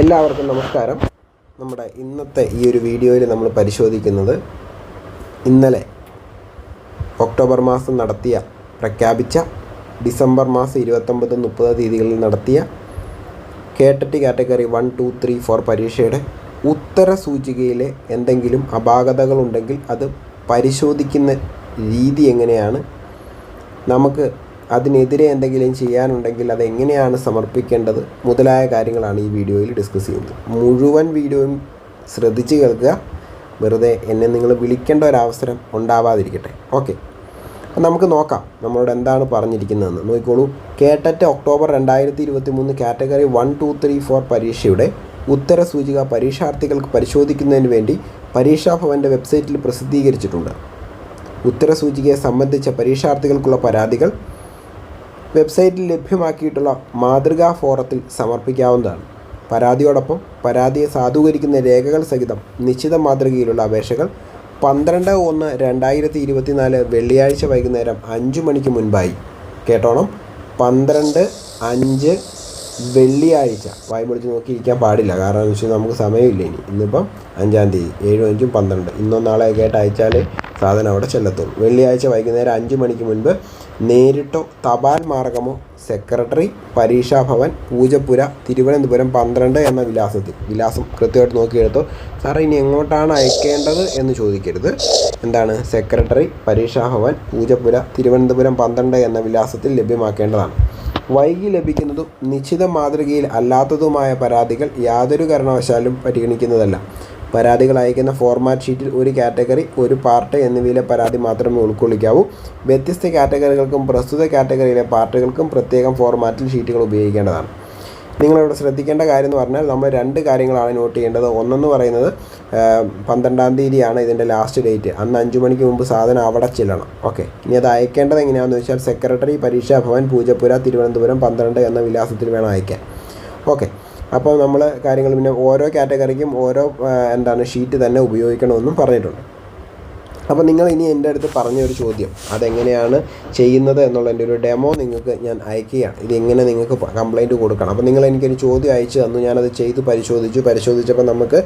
എല്ലാവർക്കും നമസ്കാരം. നമ്മുടെ ഇന്നത്തെ ഈ ഒരു വീഡിയോയിൽ നമ്മൾ പരിശോധിക്കുന്നത് ഇന്നലെ ഒക്ടോബർ മാസം പ്രഖ്യാപിച്ച ഡിസംബർ മാസം 29-30 തീയതികളിൽ നടത്തിയ കേട്ടറ്റ് കാറ്റഗറി 1, 2, 3, 4 പരീക്ഷയുടെ ഉത്തര സൂചികയിലെ എന്തെങ്കിലും അപാകതകളുണ്ടെങ്കിൽ അത് പരിശോധിക്കുന്ന രീതി എങ്ങനെയാണ്, നമുക്ക് അതിനെതിരെ എന്തെങ്കിലും ചെയ്യാനുണ്ടെങ്കിൽ അതെങ്ങനെയാണ് സമർപ്പിക്കേണ്ടത് മുതലായ കാര്യങ്ങളാണ് ഈ വീഡിയോയിൽ ഡിസ്കസ് ചെയ്യുന്നത്. മുഴുവൻ വീഡിയോയും ശ്രദ്ധിച്ച് കേൾക്കുക. വെറുതെ എന്നെ നിങ്ങൾ വിളിക്കേണ്ട ഒരവസരം ഉണ്ടാവാതിരിക്കട്ടെ. ഓക്കെ, അപ്പം നമുക്ക് നോക്കാം നമ്മളോട് എന്താണ് പറഞ്ഞിരിക്കുന്നതെന്ന്. നോക്കിക്കോളൂ. കേട്ടറ്റ് ഒക്ടോബർ 2023 കാറ്റഗറി 1, 2, 3, 4 പരീക്ഷയുടെ ഉത്തര സൂചിക പരീക്ഷാർത്ഥികൾക്ക് പരിശോധിക്കുന്നതിന് വേണ്ടി പരീക്ഷാഭവൻ്റെ വെബ്സൈറ്റിൽ പ്രസിദ്ധീകരിച്ചിട്ടുണ്ട്. ഉത്തര സൂചികയെ സംബന്ധിച്ച പരീക്ഷാർത്ഥികൾക്കുള്ള പരാതികൾ വെബ്സൈറ്റിൽ ലഭ്യമാക്കിയിട്ടുള്ള മാതൃകാ ഫോറത്തിൽ സമർപ്പിക്കാവുന്നതാണ്. പരാതിയോടൊപ്പം പരാതിയെ സാധൂകരിക്കുന്ന രേഖകൾ സഹിതം നിശ്ചിത മാതൃകയിലുള്ള അപേക്ഷകൾ 12/1/2024 വെള്ളിയാഴ്ച വൈകുന്നേരം 5 മണിക്ക് മുൻപായി, കേട്ടോണം, 12/5 വെള്ളിയാഴ്ച, വായി പൊളിച്ച് നോക്കിയിരിക്കാൻ പാടില്ല. കാരണം എന്ന് വെച്ചാൽ നമുക്ക് സമയമില്ല. ഇന്നിപ്പം 5-ാം തീയതി, 7, 5, 12, ഇന്നോ നാളെ ഒക്കെ ആയിട്ട് അയച്ചാൽ സാധനം അവിടെ ചെല്ലത്തുള്ളൂ. വെള്ളിയാഴ്ച വൈകുന്നേരം 5 മണിക്ക് മുൻപ് നേരിട്ടോ തപാൽ മാർഗമോ സെക്രട്ടറി, പരീക്ഷാഭവൻ, പൂജപ്പുര, തിരുവനന്തപുരം 12 എന്ന വിലാസം കൃത്യമായിട്ട് നോക്കിയെടുത്തോ. സാറേ ഇനി എങ്ങോട്ടാണ് അയക്കേണ്ടത് എന്ന് ചോദിക്കരുത്. എന്താണ്? സെക്രട്ടറി, പരീക്ഷാഭവൻ, പൂജപ്പുര, തിരുവനന്തപുരം 12 എന്ന വിലാസത്തിൽ ലഭ്യമാക്കേണ്ടതാണ്. വൈകി ലഭിക്കുന്നതും നിശ്ചിത മാതൃകയിൽ അല്ലാത്തതുമായ പരാതികൾ യാതൊരു കാരണവശാലും പരിഗണിക്കുന്നതല്ല. പരാതികൾ അയക്കുന്ന ഫോർമാറ്റ് ഷീറ്റിൽ ഒരു കാറ്റഗറി, ഒരു പാർട്ട് എന്നിവയിലെ പരാതി മാത്രമേ ഉൾക്കൊള്ളിക്കാവൂ. വ്യത്യസ്ത കാറ്റഗറികൾക്കും പ്രസ്തുത കാറ്റഗറിയിലെ പാർട്ടുകൾക്കും പ്രത്യേകം ഫോർമാറ്റിൽ ഷീറ്റുകൾ ഉപയോഗിക്കേണ്ടതാണ്. നിങ്ങളിവിടെ ശ്രദ്ധിക്കേണ്ട കാര്യം എന്ന് പറഞ്ഞാൽ നമ്മൾ 2 കാര്യങ്ങളാണ് നോട്ട് ചെയ്യേണ്ടത്. ഒന്നെന്ന് പറയുന്നത് 12-ാം തീയതിയാണ് ഇതിൻ്റെ ലാസ്റ്റ് ഡേറ്റ്. അന്ന് 5 മണിക്ക് മുമ്പ് സാധനം അവിടെ ചെല്ലണം. ഓക്കെ, ഇനി അത് അയക്കേണ്ടത് എങ്ങനെയാണെന്ന് വെച്ചാൽ സെക്രട്ടറി, പരീക്ഷാഭവൻ, പൂജപ്പുര, തിരുവനന്തപുരം 12 എന്ന വിലാസത്തിൽ വേണം അയക്കാൻ. ഓക്കെ, അപ്പോൾ നമ്മൾ കാര്യങ്ങൾ പിന്നെ ഓരോ കാറ്റഗറിക്കും ഓരോ ഷീറ്റ് തന്നെ ഉപയോഗിക്കണമെന്നും പറഞ്ഞിട്ടുണ്ട്. അപ്പോൾ നിങ്ങൾ ഇനി എൻ്റെ അടുത്ത് പറഞ്ഞൊരു ചോദ്യം, അതെങ്ങനെയാണ് ചെയ്യുന്നത് എന്നുള്ളതിൻ്റെ ഒരു ഡെമോ നിങ്ങൾക്ക് ഞാൻ അയക്കുകയാണ്. ഇതെങ്ങനെ നിങ്ങൾക്ക് കംപ്ലയിൻറ്റ് കൊടുക്കണം. അപ്പോൾ നിങ്ങൾ എനിക്കൊരു ചോദ്യം അയച്ചു തന്നു, ഞാനത് ചെയ്ത് പരിശോധിച്ചപ്പോൾ നമുക്ക്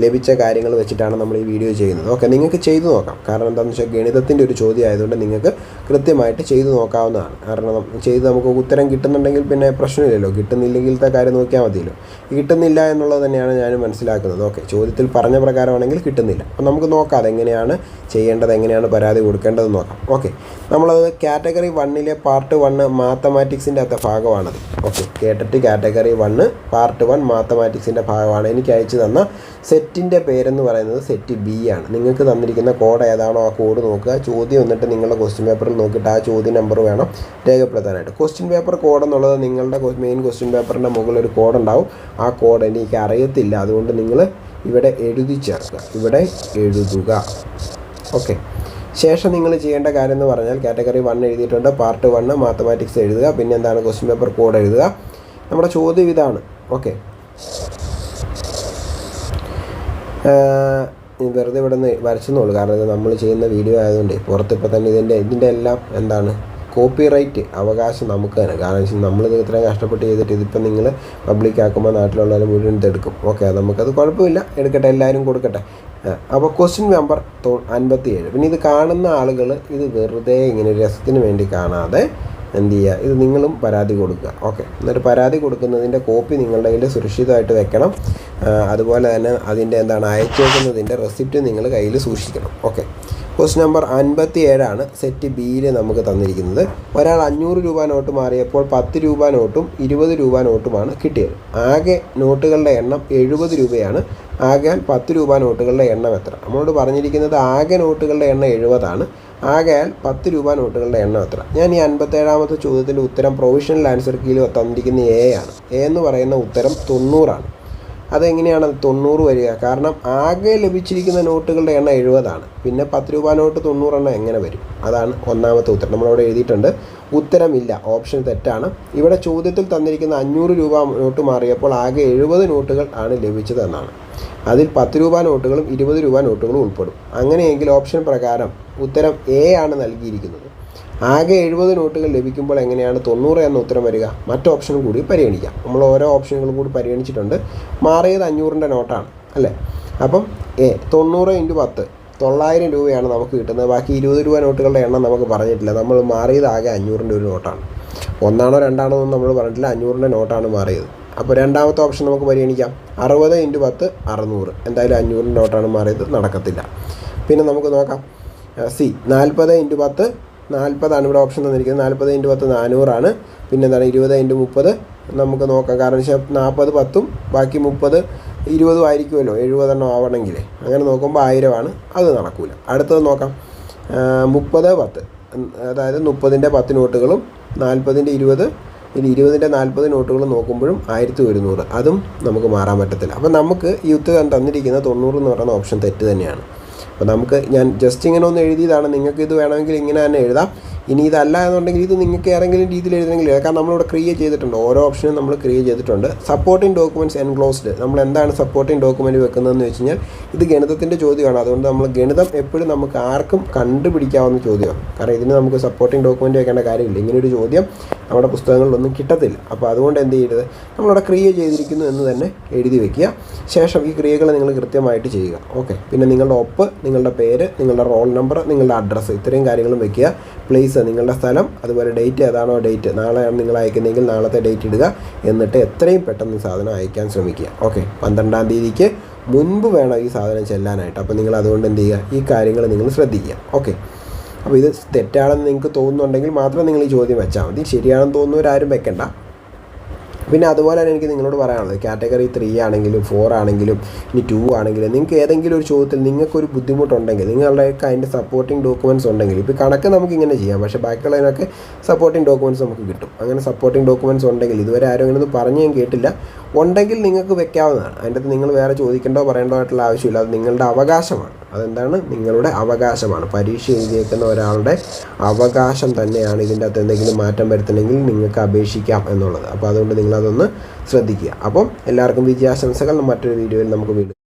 ലഭിച്ച കാര്യങ്ങൾ വെച്ചിട്ടാണ് നമ്മൾ ഈ വീഡിയോ ചെയ്യുന്നത്. ഓക്കെ, നിങ്ങൾക്ക് ചെയ്തു നോക്കാം. കാരണം എന്താണെന്ന് വെച്ചാൽ ഗണിതത്തിൻ്റെ ഒരു ചോദ്യം ആയതുകൊണ്ട് നിങ്ങൾക്ക് കൃത്യമായിട്ട് ചെയ്തു നോക്കാവുന്നതാണ്. കാരണം ചെയ്ത് നമുക്ക് ഉത്തരം കിട്ടുന്നുണ്ടെങ്കിൽ പിന്നെ പ്രശ്നമില്ലല്ലോ. കിട്ടുന്നില്ലെങ്കിലത്തെ കാര്യം നോക്കിയാൽ മതിയല്ലോ. കിട്ടുന്നില്ല എന്നുള്ളത് തന്നെയാണ് ഞാൻ മനസ്സിലാക്കുന്നത്. ഓക്കെ, ചോദ്യത്തിൽ പറഞ്ഞ പ്രകാരമാണെങ്കിൽ കിട്ടുന്നില്ല. അപ്പോൾ നമുക്ക് നോക്കാം അതെങ്ങനെയാണ് ചെയ്യേണ്ടത്, എങ്ങനെയാണ് പരാതി കൊടുക്കേണ്ടത് നോക്കാം. ഓക്കെ, നമ്മളത് കാറ്റഗറി 1 പാർട്ട് 1 മാത്തമാറ്റിക്സിൻ്റെ അകത്തെ ഭാഗമാണത്. ഓക്കെ, കേട്ടറ്റ് കാറ്റഗറി 1 പാർട്ട് 1 മാത്തമാറ്റിക്സിൻ്റെ ഭാഗമാണ്. എനിക്ക് അയച്ചു തന്ന സെറ്റിൻ്റെ പേരെന്ന് പറയുന്നത് സെറ്റ് ബി ആണ്. നിങ്ങൾക്ക് തന്നിരിക്കുന്ന കോഡ് ഏതാണോ ആ കോഡ് നോക്കുക. ചോദ്യം എന്നിട്ട് നിങ്ങളുടെ ക്വസ്റ്റ്യൻ പേപ്പറിൽ നോക്കിയിട്ട് ആ ചോദ്യ നമ്പർ വേണം രേഖപ്പെടുത്താനായിട്ട്. ക്വസ്റ്റ്യൻ പേപ്പർ കോഡ് എന്നുള്ളത് നിങ്ങളുടെ മെയിൻ ക്വസ്റ്റ്യൻ പേപ്പറിൻ്റെ മുകളിൽ ഒരു കോഡ് ഉണ്ടാവും. ആ കോഡ് എനിക്ക് അറിയത്തില്ല, അതുകൊണ്ട് നിങ്ങൾ ഇവിടെ എഴുതി ചേർക്കുക, ഇവിടെ എഴുതുക. ഓക്കെ, ശേഷം നിങ്ങൾ ചെയ്യേണ്ട കാര്യം എന്ന് പറഞ്ഞാൽ കാറ്റഗറി 1 എഴുതിയിട്ടുണ്ട്, പാർട്ട് 1 മാത്തമാറ്റിക്സ് എഴുതുക. പിന്നെ എന്താണ്? ക്വസ്റ്റ്യൻ പേപ്പർ കോഡ് എഴുതുക. നമ്മുടെ ചോദ്യം ഇതാണ്. ഓക്കെ, വെറുതെ ഇവിടെ നിന്ന് വരച്ചെന്നുള്ളൂ. കാരണം ഇത് നമ്മൾ ചെയ്യുന്ന വീഡിയോ ആയതുകൊണ്ട് പുറത്തിപ്പോൾ തന്നെ ഇതിൻ്റെ എല്ലാം കോപ്പിറൈറ്റ് അവകാശം നമുക്ക് തന്നെ. കാരണം വെച്ചാൽ നമ്മളിത് ഇത്രയും കഷ്ടപ്പെട്ട് ചെയ്തിട്ട് ഇതിപ്പോൾ നിങ്ങൾ പബ്ലിക്കാക്കുമ്പോൾ നാട്ടിലുള്ളവർ മുഴുവൻ ഇതെടുക്കും. ഓക്കെ, നമുക്കത് കുഴപ്പമില്ല, എടുക്കട്ടെ, എല്ലാവരും കൊടുക്കട്ടെ. അപ്പോൾ ക്വസ്റ്റ്യൻ നമ്പർ 57. പിന്നെ ഇത് കാണുന്ന ആളുകൾ ഇത് വെറുതെ ഇങ്ങനെ രസത്തിന് വേണ്ടി കാണാതെ എന്ത് ചെയ്യുക, ഇത് നിങ്ങളും പരാതി കൊടുക്കുക. ഓക്കെ, എന്നിട്ട് പരാതി കൊടുക്കുന്നതിൻ്റെ കോപ്പി നിങ്ങളുടെ കയ്യിൽ സുരക്ഷിതമായിട്ട് വെക്കണം. അതുപോലെ തന്നെ അതിൻ്റെ അയച്ചേക്കുന്നതിൻ്റെ റെസിപ്റ്റ് നിങ്ങൾ കയ്യിൽ സൂക്ഷിക്കണം. ഓക്കെ, ക്വസ്റ്റ്യൻ നമ്പർ 57 സെറ്റ് ബിയിൽ നമുക്ക് തന്നിരിക്കുന്നത്. ഒരാൾ 500 രൂപ നോട്ട് മാറിയപ്പോൾ 10 രൂപ നോട്ടും 20 രൂപ നോട്ടുമാണ് കിട്ടിയത്. ആകെ നോട്ടുകളുടെ എണ്ണം 70 രൂപയാണ്. ആകയാൽ 10 രൂപ നോട്ടുകളുടെ എണ്ണം എത്ര? നമ്മളോട് പറഞ്ഞിരിക്കുന്നത് ആകെ നോട്ടുകളുടെ എണ്ണം 70 ആകയാൽ 10 രൂപ നോട്ടുകളുടെ എണ്ണം എത്ര? ഞാൻ ഈ 57ാമത്തെ ചോദ്യത്തിൻ്റെ ഉത്തരം പ്രൊവിഷണൽ ആൻസർ കീയിൽ തന്നിരിക്കുന്ന എ ആണ്. എ എന്ന് പറയുന്ന ഉത്തരം 90. അതെങ്ങനെയാണ് 90 വരിക? കാരണം ആകെ ലഭിച്ചിരിക്കുന്ന നോട്ടുകളുടെ എണ്ണം 70. പിന്നെ 10 രൂപ നോട്ട് 90 എങ്ങനെ വരും? അതാണ് ഒന്നാമത്തെ ഉത്തരം. നമ്മളവിടെ എഴുതിയിട്ടുണ്ട്. ഉത്തരമില്ല, ഓപ്ഷൻ തെറ്റാണ്. ഇവിടെ ചോദ്യത്തിൽ തന്നിരിക്കുന്ന 500 രൂപ നോട്ട് മാറിയപ്പോൾ ആകെ 70 നോട്ടുകൾ ആണ് ലഭിച്ചത് എന്നാണ്. അതിൽ 10 രൂപ നോട്ടുകളും 20 രൂപ നോട്ടുകളും ഉൾപ്പെടും. അങ്ങനെയെങ്കിൽ ഓപ്ഷൻ പ്രകാരം ഉത്തരം എ ആണ് നൽകിയിരിക്കുന്നത്. ആകെ 70 നോട്ടുകൾ ലഭിക്കുമ്പോൾ എങ്ങനെയാണ് 90 എന്ന ഉത്തരം വരിക? മറ്റ് ഓപ്ഷനും കൂടി പരിഗണിക്കാം. നമ്മൾ ഓരോ ഓപ്ഷനുകളും കൂടി പരിഗണിച്ചിട്ടുണ്ട്. മാറിയത് 500-ൻ്റെ നോട്ടാണ് അല്ലേ? അപ്പം 90 × 10 900 രൂപയാണ് നമുക്ക് കിട്ടുന്നത്. ബാക്കി 20 രൂപ നോട്ടുകളുടെ എണ്ണം നമുക്ക് പറഞ്ഞിട്ടില്ല. നമ്മൾ മാറിയത് ആകെ 500-ൻ്റെ ഒരു നോട്ടാണ്. 1 ആണോ 2 ആണോ എന്നൊന്നും നമ്മൾ പറഞ്ഞിട്ടില്ല. 500-ൻ്റെ നോട്ടാണ് മാറിയത്. അപ്പോൾ രണ്ടാമത്തെ ഓപ്ഷൻ നമുക്ക് പരിഗണിക്കാം. 60 × 10 600. എന്തായാലും 500-ൻ്റെ നോട്ടാണ് മാറിയത്, നടക്കത്തില്ല. പിന്നെ നമുക്ക് നോക്കാം സി 40 × 10 40 ഇവിടെ ഓപ്ഷൻ തന്നിരിക്കുന്നത്. 40 × 10 400 പിന്നെ എന്താണ് 20 × 30 നമുക്ക് നോക്കാം. കാരണം വെച്ചാൽ 40 10 ബാക്കി 30 20 ആയിരിക്കുമല്ലോ, 70 ആവണമെങ്കിൽ. അങ്ങനെ നോക്കുമ്പോൾ 1000 അത് നടക്കില്ല. അടുത്തത് നോക്കാം 30 10 അതായത് 30-ൻ്റെ 10 നോട്ടുകളും 40-ൻ്റെ 20 ഇനി 20-ൻ്റെ 40 നോട്ടുകളും നോക്കുമ്പോഴും 1100 അതും നമുക്ക് മാറാൻ പറ്റത്തില്ല. അപ്പോൾ നമുക്ക് ഈ ഉത്തരം തന്നിരിക്കുന്ന 90 എന്ന് പറയുന്ന ഓപ്ഷൻ തെറ്റ് തന്നെയാണ്. അപ്പോൾ നമുക്ക് ഞാൻ ജസ്റ്റ് ഇങ്ങനെ ഒന്ന് എഴുതിയതാണ്. നിങ്ങൾക്ക് ഇത് വേണമെങ്കിൽ ഇങ്ങനെ തന്നെ എഴുതാം. ഇനി ഇതല്ല എന്നുണ്ടെങ്കിൽ ഇത് നിങ്ങൾക്ക് ഏതെങ്കിലും രീതിയിൽ എഴുതണമെങ്കിൽ കാരണം നമ്മളിവിടെ ക്രിയേറ്റ് ചെയ്തിട്ടുണ്ട്. ഓരോ ഓപ്ഷനും നമ്മൾ ക്രിയേറ്റ് ചെയ്തിട്ടുണ്ട്. Supporting documents enclosed. നമ്മൾ എന്താണ് സപ്പോർട്ടിംഗ് ഡോക്യുമെൻറ്റ് വെക്കുന്നതെന്ന് വെച്ച് കഴിഞ്ഞാൽ ഇത് ഗണിതത്തിൻ്റെ ചോദ്യമാണ്. അതുകൊണ്ട് നമ്മൾ ഗണിതം എപ്പോഴും നമുക്ക് ആർക്കും കണ്ടുപിടിക്കാവുന്ന ചോദ്യമാണ്. കാരണം ഇതിന് നമുക്ക് സപ്പോർട്ടിംഗ് ഡോക്യുമെൻറ്റ് വെക്കേണ്ട കാര്യമില്ല. ഇങ്ങനൊരു ചോദ്യം നമ്മുടെ പുസ്തകങ്ങളിലൊന്നും കിട്ടത്തില്ല. അപ്പോൾ അതുകൊണ്ട് എന്ത് ചെയ്യരുത്, നമ്മളിവിടെ ക്രിയേറ്റ് ചെയ്തിരിക്കുന്നു എന്ന് തന്നെ എഴുതി വെക്കുക. ശേഷം ഈ ക്രിയകൾ നിങ്ങൾ കൃത്യമായിട്ട് ചെയ്യുക. ഓക്കെ. പിന്നെ നിങ്ങളുടെ ഒപ്പ്, നിങ്ങളുടെ പേര്, നിങ്ങളുടെ റോൾ നമ്പർ, നിങ്ങളുടെ അഡ്രസ്സ്, ഇത്രയും കാര്യങ്ങളും വെക്കുക. പ്ലേസ്, നിങ്ങളുടെ സ്ഥലം, അതുപോലെ ഡേറ്റ് ഏതാണോ ഡേറ്റ്, നാളെയാണ് നിങ്ങൾ അയക്കുന്നതെങ്കിൽ നാളത്തെ ഡേറ്റ് ഇടുക. എന്നിട്ട് എത്രയും പെട്ടെന്ന് ഈ സാധനം അയക്കാൻ ശ്രമിക്കുക. ഓക്കെ. 12-ാം തീയതിക്ക് മുൻപ് വേണം ഈ സാധനം ചെല്ലാനായിട്ട്. അപ്പോൾ നിങ്ങൾ അതുകൊണ്ട് എന്ത് ചെയ്യുക, ഈ കാര്യങ്ങൾ നിങ്ങൾ ശ്രദ്ധിക്കുക. ഓക്കെ. അപ്പോൾ ഇത് തെറ്റാണെന്ന് നിങ്ങൾക്ക് തോന്നുന്നുണ്ടെങ്കിൽ മാത്രം നിങ്ങൾ ഈ ചോദ്യം വെച്ചാൽ മതി. ശരിയാണെന്ന് തോന്നുന്നവരാരും വെക്കണ്ട. പിന്നെ അതുപോലെ തന്നെ എനിക്ക് നിങ്ങളോട് പറയാനുള്ളത്, കാറ്റഗറി 3 ആണെങ്കിലും 4 ആണെങ്കിലും ഇനി 2 ആണെങ്കിലും നിങ്ങൾക്ക് ഏതെങ്കിലും ഒരു ചോദ്യത്തിൽ നിങ്ങൾക്കൊരു ബുദ്ധിമുട്ടുണ്ടെങ്കിൽ നിങ്ങളുടെയൊക്കെ അതിൻ്റെ സപ്പോർട്ടിംഗ് ഡോക്യുമെൻറ്റ്സ് ഉണ്ടെങ്കിൽ, ഇപ്പോൾ കണക്ക് നമുക്ക് ഇങ്ങനെ ചെയ്യാം, പക്ഷേ ബാക്കിയുള്ളതിനൊക്കെ സപ്പോർട്ടിംഗ് ഡോക്യുമെൻറ്റ്സ് നമുക്ക് കിട്ടും. അങ്ങനെ സപ്പോർട്ടിംഗ് ഡോക്യുമെൻറ്റ്സ് ഉണ്ടെങ്കിൽ, ഇതുവരെ ആരും അങ്ങനെ ഒന്നും പറഞ്ഞ് ഞാൻ കേട്ടില്ല, ഉണ്ടെങ്കിൽ നിങ്ങൾക്ക് വെക്കാവുന്നതാണ്. അതിൻ്റെ അകത്ത് നിങ്ങൾ വേറെ ചോദിക്കേണ്ടോ പറയേണ്ടോ ആയിട്ടുള്ള ആവശ്യമില്ല. അത് നിങ്ങളുടെ അവകാശമാണ്. അതെന്താണ്? നിങ്ങളുടെ അവകാശമാണ്. പരീക്ഷ എഴുതിയേക്കുന്ന ഒരാളുടെ അവകാശം തന്നെയാണ് ഇതിൻ്റെ അകത്ത് എന്തെങ്കിലും മാറ്റം വരുത്തണമെങ്കിൽ നിങ്ങൾക്ക് അപേക്ഷിക്കാം എന്നുള്ളത്. അപ്പോൾ അതുകൊണ്ട് നിങ്ങളതൊന്ന് ശ്രദ്ധിക്കുക. അപ്പം എല്ലാവർക്കും വിജയാശംസകൾ. മറ്റൊരു വീഡിയോയിൽ നമുക്ക് വീണ്ടും